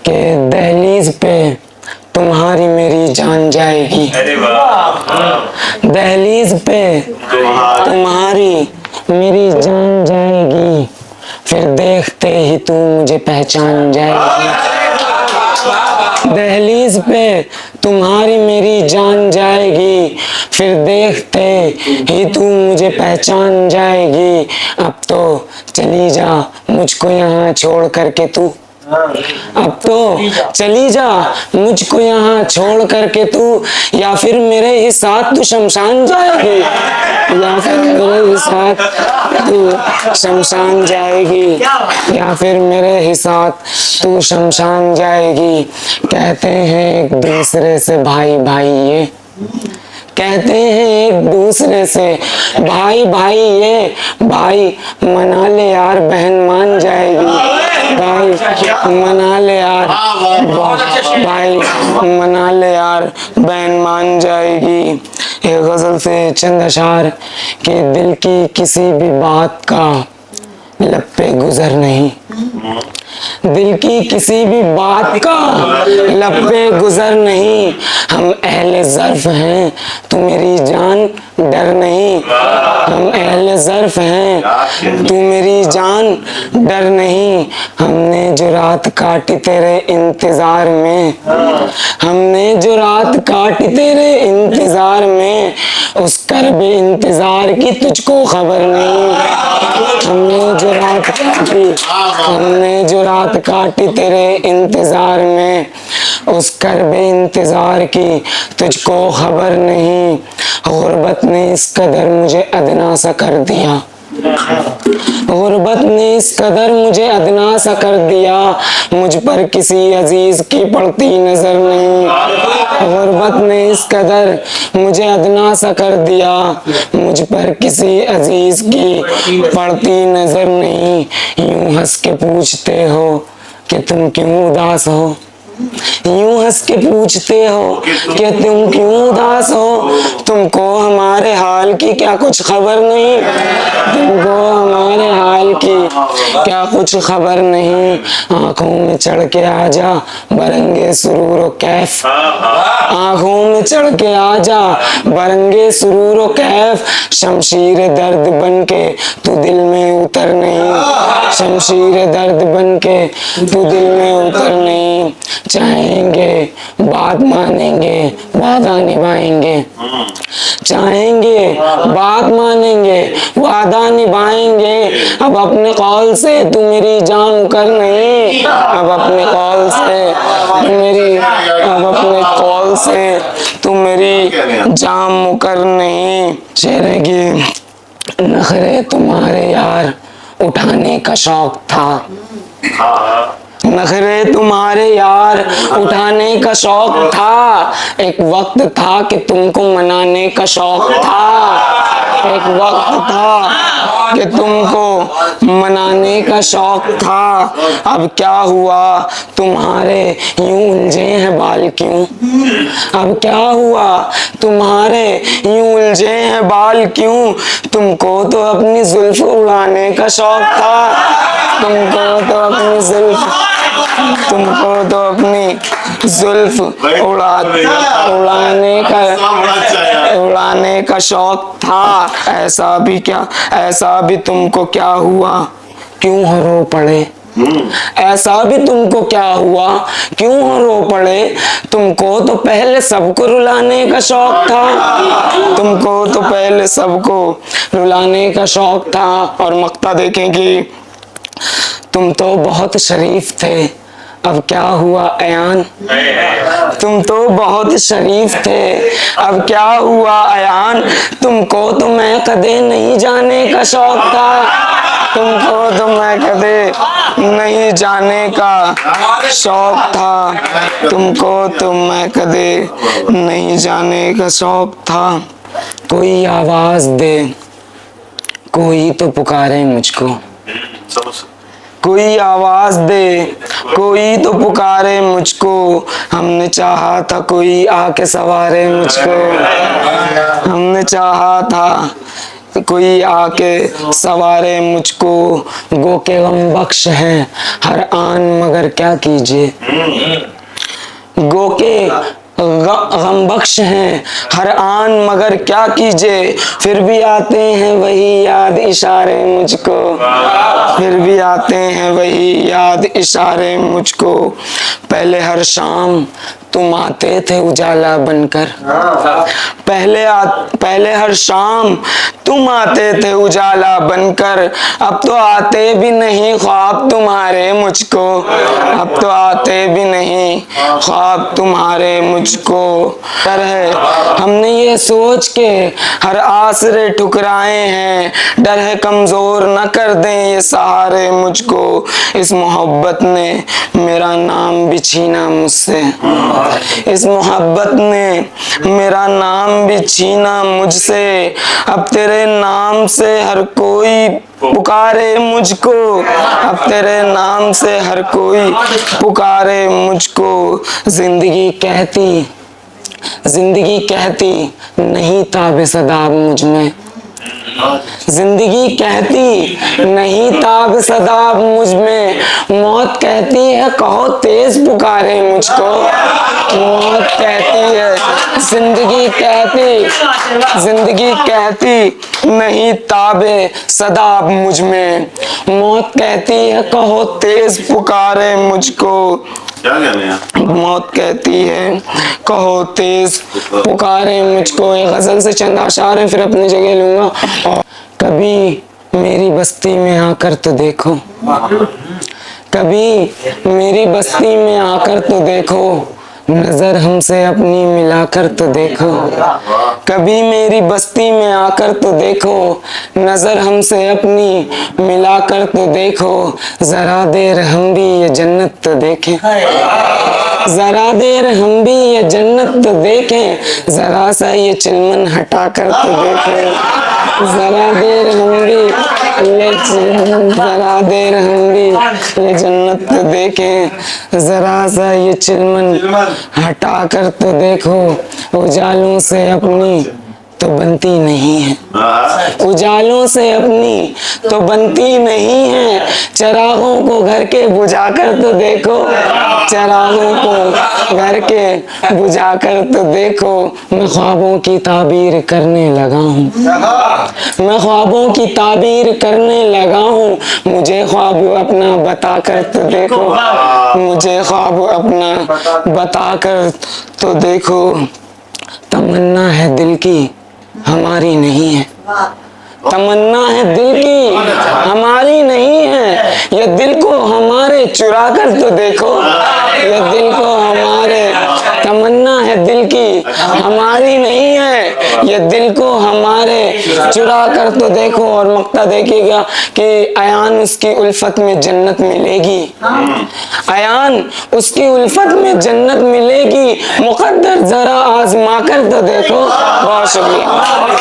कि दहलीज पे तुम्हारी मेरी जान जाएगी। अरे वाह। दहलीज पे तुम्हारी मेरी जान जाएगी, फिर देखते ही तू मुझे पहचान जाएगी। दहलीज पे तुम्हारी मेरी जान जाएगी, फिर देखते ही तू मुझे पहचान जाएगी। अब तो चली जा मुझको यहाँ छोड़ करके तू, अब तो चली जा मुझको यहाँ छोड़ करके तू, या फिर मेरे ही साथ तू शमशान जाएगी, या फिर मेरे ही साथ तू शमशान जाएगी, या फिर मेरे ही साथ तू शमशान जाएगी। कहते हैं एक दूसरे से भाई भाई ये, कहते हैं एक दूसरे से भाई भाई ये, भाई मना ले यार बहन मान जाएगी, भाई मना ले यार, भाई मना ले यार बहन मान जाएगी। एक गजल से चंद अशार के दिल की किसी भी बात का लब पे गुजर नहीं, दिल की किसी भी बात का लब पे गुजर नहीं। हम अहले ज़र्फ़ हैं तू मेरी जान डर नहीं, हम अहले ज़र्फ़ हैं तू मेरी जान डर नहीं। हमने जो रात काटी तेरे इंतज़ार में, हमने जो रात काटी तेरे इंतज़ार में, उस कर्ब इंतज़ार की तुझको खबर नहीं। हमने जो रात काटी, हमने जो रात काटी तेरे इंतजार में, उस कर्ब इंतजार की तुझको खबर नहीं। गुर्बत ने इस कदर मुझे अदना सा कर दिया, गुर्बत ने इस कदर मुझे अदना सा कर दिया, मुझ पर किसी अजीज की पड़ती नजर नहीं। गुर्बत ने इस कदर मुझे अदना सा कर दिया, मुझ पर किसी अजीज की पड़ती नजर नहीं। यूं हंस के पूछते हो कि तुम क्यों उदास हो, यूं हंस के पूछते हो कि तुम क्यों उदास हो, तुमको हमारे हाल की क्या कुछ खबर नहीं, तुमको हमारे हाल की क्या कुछ खबर नहीं। आंखों में चढ़ के आजा बरंगे सुरूर व कैफ, आंखों में चढ़ के आजा बरंगे सुरूर व कैफ, शमशीर दर्द बन के तू दिल में उतर नहीं, शमशीर दर्द बन के तू दिल में उतर नहीं। चाहेंगे बात मानेंगे वादा निभाएंगे, चाहेंगे बात मानेंगे वादा निभाएंगे। अब अपने कौल से तू मेरी जान मुकर नहीं, अब अपने कौल से तू मेरी, अब अपने कौल से तू मेरी जान मुकर नहीं। चेहरे की नखरे तुम्हारे यार उठाने का शौक था, नखरे तुम्हारे यार उठाने का शौक था। एक वक्त था कि तुमको मनाने का शौक था, एक वक्त था कि तुमको मनाने का शौक था। अब क्या हुआ तुम्हारे यूं उलझे हैं बाल क्यों, अब क्या हुआ तुम्हारे यूं उलझे हैं बाल क्यों, तुमको तो अपनी जुल्फ उड़ाने का शौक था, तुमको तो अपनी जुल्फ, तुमको तो अपनी जुल्फ उड़ाने का शौक था। ऐसा भी क्या, ऐसा भी तुमको क्या हुआ क्यों हो रो पड़े, ऐसा भी तुमको क्या हुआ क्यों हो रो पड़े, तुमको तो पहले सबको रुलाने का शौक था, तुमको तो पहले सबको रुलाने का शौक था। और मक्ता देखेंगे, तुम तो बहुत शरीफ थे अब क्या हुआ अयान, तुम तो बहुत शरीफ थे अब क्या हुआ अयान, तुमको तो मैं कदे नहीं जाने का शौक था, तुमको तो मैं कदे नहीं जाने का शौक था, तुमको तो मैं कदे नहीं जाने का शौक था। कोई आवाज दे कोई तो पुकारे मुझको, कोई आवाज दे कोई तो पुकारे मुझको, हमने चाहा था कोई आके सवारे मुझको, हमने चाहा था कोई आके सवारे मुझको, गो के गम बख्श है हर आन मगर क्या कीजिए। गो के गम बख्श हैं हर आन मगर क्या कीजिए, फिर भी आते हैं वही याद इशारे मुझको, फिर भी आते हैं वही याद इशारे मुझको। पहले हर शाम तुम आते थे उजाला बनकर, पहले हर शाम तुम आते थे उजाला बनकर, अब तो आते भी नहीं ख्वाब तुम्हारे मुझको, अब तो आते भी नहीं ख्वाब तुम्हारे मुझको। डर है हमने ये सोच के हर आसरे ठुकराए हैं, डर है कमजोर न कर दें ये सहारे मुझको। इस मोहब्बत ने मेरा नाम भी छीना मुझसे, इस मोहब्बत ने मेरा नाम भी छीना मुझसे, अब तेरे नाम से हर कोई पुकारे मुझको, अब तेरे नाम से हर कोई पुकारे मुझको। जिंदगी कहती नहीं था बेसदाब मुझ में, जिंदगी कहती नहीं था बेसदाब मुझ में, मौत कहती है कहो तेज पुकारे मुझको, मौत कहती है जिंदगी कहती नहीं ताबे सदाब मुझ में, मौत कहती है कहो तेज पुकारे मुझको। मौत कहती है कहो तेज पुकारे मुझको। ये गजल से चंद अशार हैं, फिर अपनी जगह लूंगा। और कभी मेरी बस्ती में आकर तो देखो, कभी मेरी बस्ती में आकर तो देखो, नजर हमसे अपनी मिलाकर तो देखो, कभी मेरी बस्ती में आकर तो देखो, नजर हमसे अपनी मिलाकर तो देखो, जरा देर हम भी ये जन्नत तो देखें, जरा देर हम भी ये जन्नत तो देखें, जरा सा ये चिलमन हटा कर तो देखें, जरा देर हम भी ये जन्नत तो देखें, जरा सा ये चिलमन हटा कर तो देखो। उजालों से अपनी तो बनती नहीं है, उजालों से अपनी तो बनती नहीं है, चरागों को घर के बुझा कर तो देखो, चरागों को घर के बुझा कर तो देखो। मैं ख्वाबों की ताबीर करने लगा हूँ, मैं ख्वाबों की ताबीर करने लगा हूँ, मुझे ख्वाब अपना बता कर तो देखो, मुझे ख्वाब अपना बता कर तो देखो। तमन्ना है दिल की हमारी नहीं है, तमन्ना है दिल की हमारी नहीं है, ये दिल को हमारे चुरा कर तो देखो, ये दिल को हमारे, तमन्ना है दिल की हमारी नहीं है, ये दिल को हमारे चुरा कर तो देखो। और मक्ता देखिएगा कि अयान उसकी उल्फत में जन्नत मिलेगी, अयान उसकी उल्फत में जन्नत मिलेगी, मुकद्दर जरा आजमा कर तो देखो। बहुत शुक्रिया।